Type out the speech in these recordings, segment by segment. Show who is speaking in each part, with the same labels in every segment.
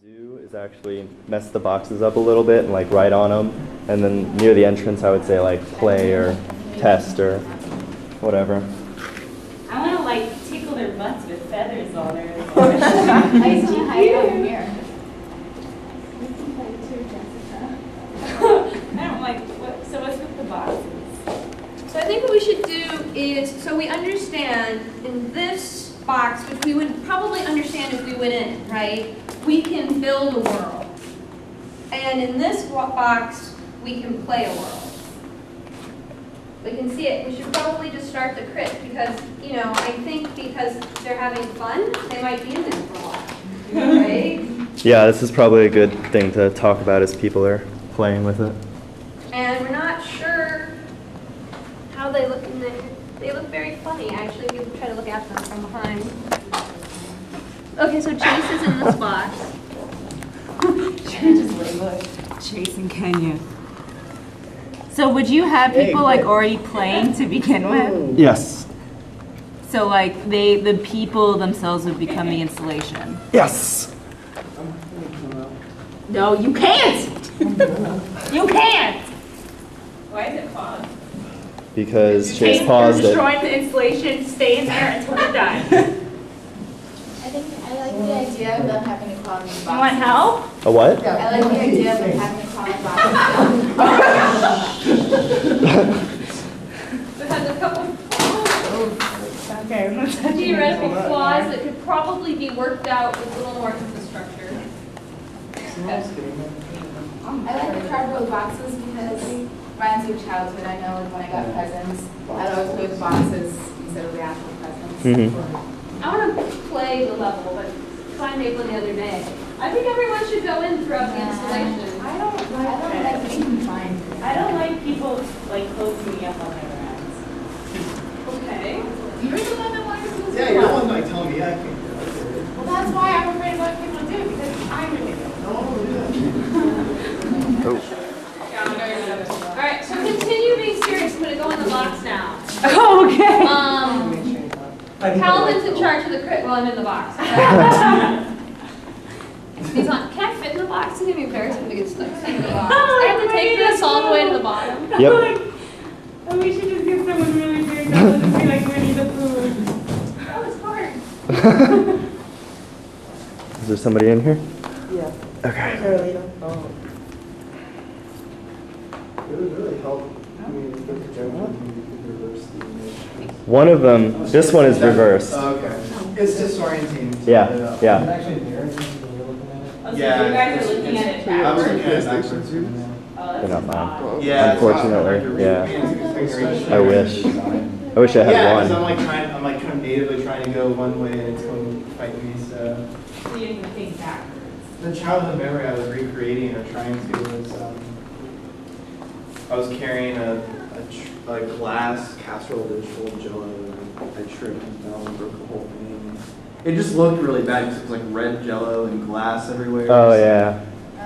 Speaker 1: do is actually mess the boxes up a little bit and like write on them, and then near the entrance I would say like play or test or whatever.
Speaker 2: I want to like tickle their butts with feathers on there.
Speaker 3: I used to hide it over here.
Speaker 2: I don't like, so what's with the boxes?
Speaker 4: So I think what we should do is, so we understand in this box, which we would probably understand if we went in, right? We can build a world. And in this box, we can play a world. We can see it. We should probably just start the crit because, you know, I think because they're having fun, they might be in there for a while, right?
Speaker 1: Yeah, this is probably a good thing to talk about as people are playing with it.
Speaker 4: And we're not sure how they look in there. They look very funny, actually. We can try to look at them from behind. Okay, so Chase is in this box.
Speaker 2: Chase and Kenya. So would you have people like already playing to begin with?
Speaker 1: Yes.
Speaker 2: So like the people themselves would become the installation?
Speaker 1: Yes!
Speaker 2: No, you can't! You can't! Why is it paused?
Speaker 1: Because Chase paused it.
Speaker 2: You're destroying the installation, stay in there until you're done.
Speaker 3: I like the idea of them having to crawl in these boxes.
Speaker 2: You want help?
Speaker 1: A what?
Speaker 3: I like the idea of them having to crawl in boxes.
Speaker 4: It has a couple
Speaker 2: Okay,
Speaker 4: theoretical flaws that could probably be worked out with a little more infrastructure.
Speaker 3: I like the cardboard boxes because it reminds me of childhood. I know when I got presents, I'd always play with boxes instead of the actual presents.
Speaker 4: I want to play the level, but try and make one the other day. I think everyone should go in throughout the installation.
Speaker 3: I don't like being confined.
Speaker 2: I don't like people like closing me up on their ends.
Speaker 4: Okay.
Speaker 3: You're the one that wanted to do
Speaker 5: Yeah, you're the one like telling me I can't do it.
Speaker 3: Well, that's why I'm afraid of what people do because I'm ridiculous.
Speaker 5: No one will do that.
Speaker 4: Alright, so continue being serious. I'm going to go in the box now.
Speaker 2: Okay.
Speaker 4: Calvin's in charge of the crit while I'm in the box. He's on, can I fit in the box? It's going to be embarrassing to get stuck in the box. I have to take this all the way to the bottom.
Speaker 1: Yep.
Speaker 2: Oh, we should just get someone really big that would just be like Winnie the Pooh.
Speaker 4: Oh, it's hard.
Speaker 1: Is there somebody in here?
Speaker 6: Yeah.
Speaker 1: Okay.
Speaker 6: Carolina. Oh.
Speaker 5: It would really help. I mean, if the projector you could reverse the image.
Speaker 1: One of them, this one is reversed.
Speaker 5: Oh, okay. It's disorienting.
Speaker 1: Yeah, yeah.
Speaker 5: Actually,
Speaker 2: Oh, so
Speaker 5: Yeah,
Speaker 2: you guys are looking at it
Speaker 5: I was
Speaker 2: backwards?
Speaker 5: looking at it backwards.
Speaker 2: Oh,
Speaker 1: They're
Speaker 2: that's
Speaker 1: not mine.
Speaker 2: odd.
Speaker 5: Yeah.
Speaker 1: Unfortunately, yeah.
Speaker 5: I
Speaker 1: I wish. I wish I had
Speaker 5: Yeah,
Speaker 1: one.
Speaker 5: because I'm like kind of natively trying to go one way and it's going to fight me, so.
Speaker 2: So you didn't even think backwards.
Speaker 5: The childhood memory I was recreating or trying to was, I was carrying a glass casserole dish full of Jello and I tripped and fell and broke the whole thing. It just looked really bad because it was like red Jello and glass everywhere.
Speaker 1: Oh yeah.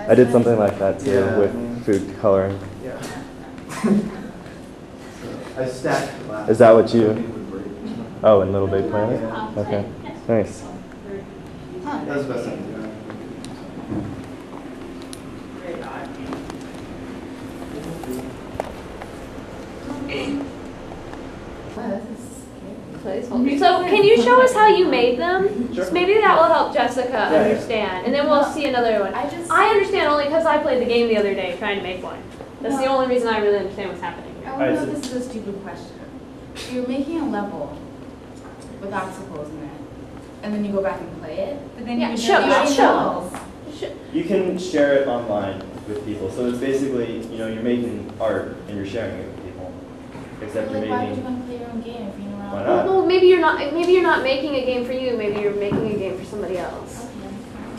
Speaker 1: I did something like that too
Speaker 5: Yeah.
Speaker 1: with food coloring.
Speaker 5: Yeah. I stacked glass.
Speaker 1: Is that what you-
Speaker 5: It would break.
Speaker 1: Oh, in Little Big Planet?
Speaker 4: Yeah.
Speaker 1: Okay. Nice.
Speaker 5: That was the best I could do.
Speaker 2: Very odd.
Speaker 4: So can you show us how you made them?
Speaker 5: Sure.
Speaker 4: Maybe that will help Jessica
Speaker 5: Yeah.
Speaker 4: understand. And then we'll see another one. I understand only because I played the game the other day trying to make one. That's the only reason I really understand what's happening
Speaker 3: I
Speaker 4: here.
Speaker 3: want to know if this is a stupid question. You're making a level with obstacles in it, and then you go back and play it, but then
Speaker 4: Yeah,
Speaker 3: you
Speaker 4: show-
Speaker 3: do
Speaker 4: yeah, show.
Speaker 3: levels.
Speaker 1: You can share it online with people. So it's basically, you know, you're making art and you're sharing it with people. Except you're
Speaker 3: Like, why would you
Speaker 1: making.
Speaker 3: want to play your own game if you know
Speaker 1: Why
Speaker 3: how?
Speaker 1: not?
Speaker 4: Well, maybe you're not making a game for you. Maybe you're making a game for somebody else.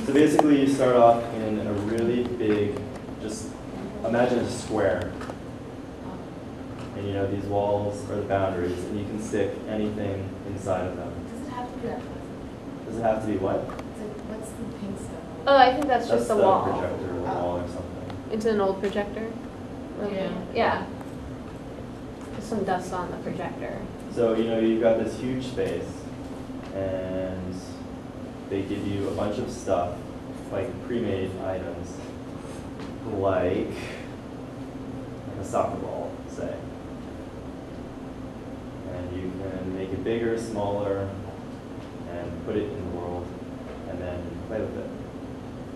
Speaker 1: So basically you start off in a really big, just imagine a square. And you know, these walls are the boundaries and you can stick anything inside of them.
Speaker 3: Does it have to be that?
Speaker 1: Does it have to be what?
Speaker 3: It's like, what's the pink stuff?
Speaker 4: Oh, I think that's just the wall.
Speaker 1: projector or the wall or something.
Speaker 4: It's an old projector.
Speaker 3: Yeah.
Speaker 4: Yeah. Just some dust on the projector.
Speaker 1: So, you know, you've got this huge space and they give you a bunch of stuff like pre-made items, like a soccer ball, say. And you can make it bigger, smaller, and put it in the world, and then play with it.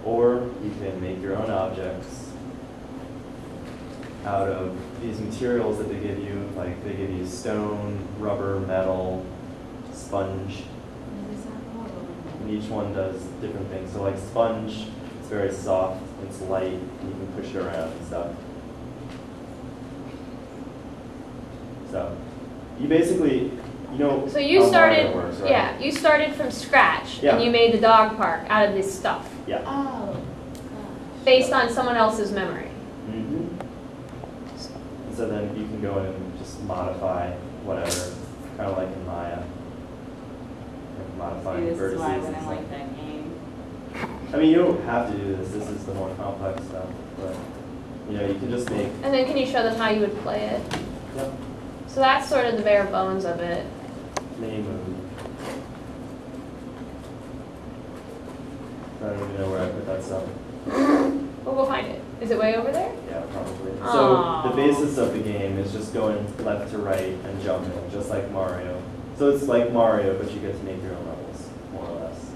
Speaker 1: Or you can make your own objects out of these materials that they give you, like they give you stone, rubber, metal, sponge, and each one does different things. So like sponge, it's very soft, it's light, and you can push it around and stuff. So you basically, you know,
Speaker 4: So you
Speaker 1: how
Speaker 4: started,
Speaker 1: Mario works, right?
Speaker 4: yeah, you started from scratch,
Speaker 1: Yeah.
Speaker 4: and you made the dog park out of this stuff,
Speaker 1: Yeah.
Speaker 3: Oh,
Speaker 4: based on someone else's memory.
Speaker 1: Mm-hmm. So then you can go in and just modify whatever, kind of like in Maya. Like modifying
Speaker 2: This
Speaker 1: vertices
Speaker 2: is why I
Speaker 1: and
Speaker 2: wouldn't
Speaker 1: stuff.
Speaker 2: like that game.
Speaker 1: I mean, you don't have to do this. This is the more complex stuff, but you know, you can just make.
Speaker 4: And then can you show them how you would play it?
Speaker 1: Yep.
Speaker 4: So that's sort of the bare bones of it.
Speaker 1: Name move. I don't even know where I put that stuff.
Speaker 4: We'll go find it. Is it way over there?
Speaker 1: Yeah, probably.
Speaker 4: Aw.
Speaker 1: So the basis of the game is just going left to right and jumping, just like Mario. So it's like Mario, but you get to make your own levels, more or less.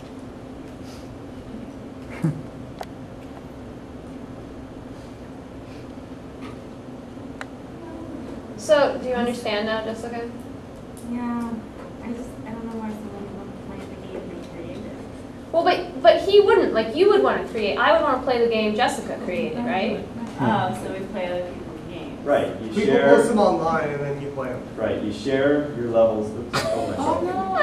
Speaker 4: So, do you understand now, Jessica?
Speaker 2: Yeah, I don't know why someone would play the game they created.
Speaker 4: Well, but he wouldn't. Like, you would want to create. I would want to play the game Jessica created, right?
Speaker 2: Oh, so we play other people's games.
Speaker 1: Right, you
Speaker 5: People
Speaker 1: share.
Speaker 5: post them online and then you play them.
Speaker 1: Right, you share your levels. Oops, oh my
Speaker 3: oh
Speaker 1: God.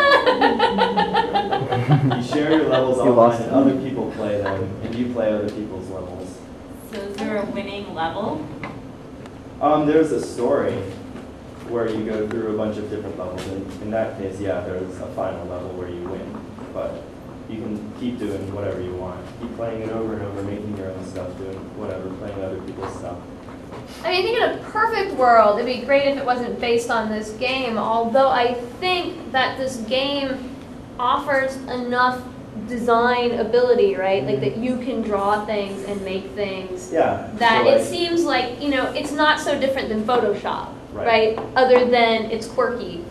Speaker 3: no.
Speaker 1: You share your levels
Speaker 6: You
Speaker 1: online,
Speaker 6: lost
Speaker 1: and
Speaker 6: it.
Speaker 1: other people play them, and you play other people's levels.
Speaker 2: So is there a winning level?
Speaker 1: There's a story where you go through a bunch of different levels, and in that case, yeah, there's a final level where you win. But you can keep doing whatever you want. Keep playing it over and over, making your own stuff, doing whatever, playing other people's stuff.
Speaker 4: I mean, I think in a perfect world, it'd be great if it wasn't based on this game, although I think that this game offers enough design ability, right? Like that you can draw things and make things
Speaker 1: Yeah.
Speaker 4: that
Speaker 1: so
Speaker 4: it
Speaker 1: like-
Speaker 4: seems like, you know, it's not so different than Photoshop,
Speaker 1: Right.
Speaker 4: right? Other than it's quirky,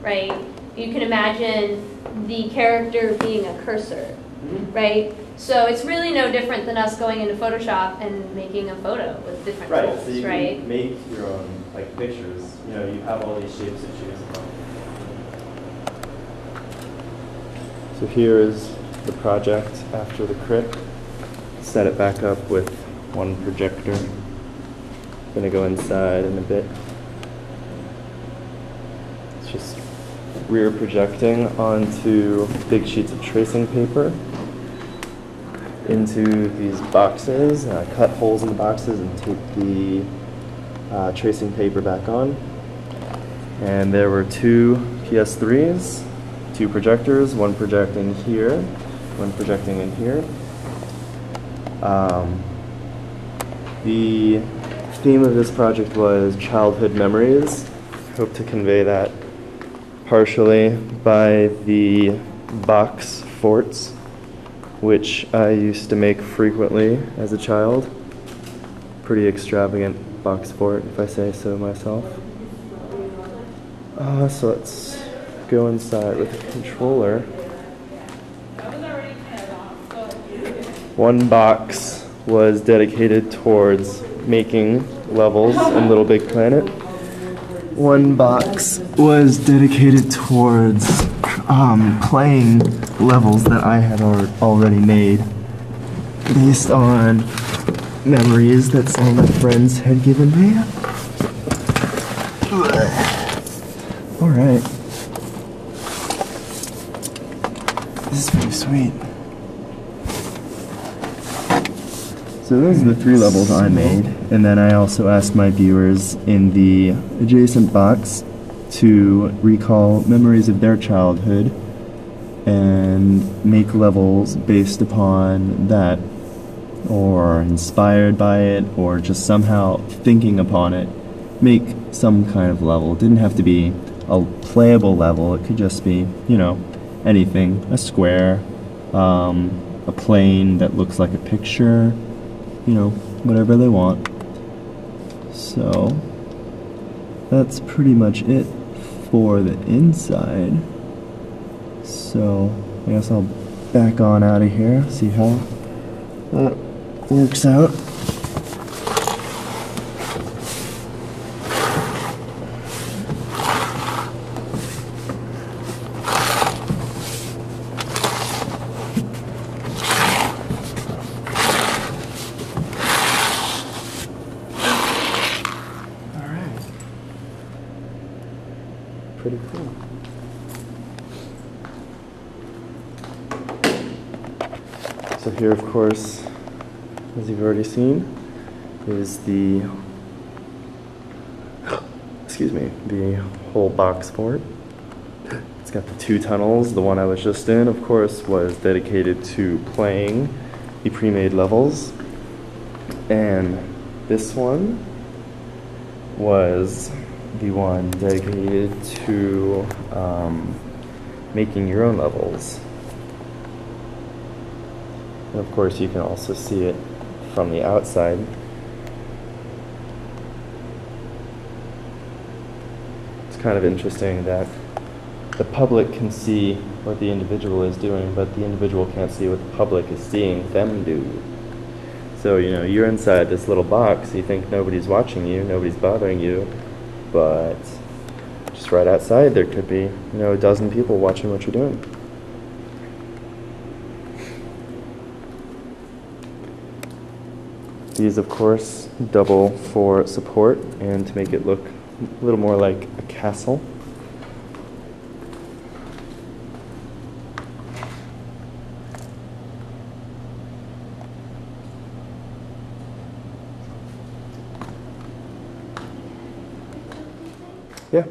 Speaker 4: right? You can imagine the character being a cursor,
Speaker 1: Mhm.
Speaker 4: right? So it's really no different than us going into Photoshop and making a photo with different
Speaker 1: Right,
Speaker 4: tools,
Speaker 1: so you
Speaker 4: right?
Speaker 1: can make your own like pictures. You know, you have all these shapes to choose from. So here is the project after the crit. Set it back up with one projector. Gonna go inside in a bit. It's just rear projecting onto big sheets of tracing paper into these boxes. I cut holes in the boxes and tape the tracing paper back on. And there were two PS3s, two projectors, one projecting here, one projecting in here. The theme of this project was childhood memories. Hope to convey that partially by the box forts, which I used to make frequently as a child. Pretty extravagant box fort, if I say so myself. So let's go inside with the controller. One box was dedicated towards making levels in LittleBig Planet. One box was dedicated towards playing levels that I had already made based on memories that some of my friends had given me. Alright. This is pretty sweet. So those are the three levels I made, and then I also asked my viewers in the adjacent box to recall memories of their childhood and make levels based upon that, or inspired by it, or just somehow thinking upon it. Make some kind of level. It didn't have to be a playable level, it could just be, you know, anything. A square, a plane that looks like a picture, you know, whatever they want. So that's pretty much it for the inside. So I guess I'll back on out of here, see how that works out. Pretty cool. So here, of course, as you've already seen, is the, excuse me, the whole box for it. It's got the 2 tunnels. The one I was just in, of course, was dedicated to playing the pre-made levels. And this one was the one dedicated to making your own levels. And of course you can also see it from the outside. It's kind of interesting that the public can see what the individual is doing, but the individual can't see what the public is seeing them do. So, you know, you're inside this little box, you think nobody's watching you, nobody's bothering you, but just right outside there could be, you know, a dozen people watching what you're doing. These, of course, double for support and to make it look a little more like a castle. Yeah.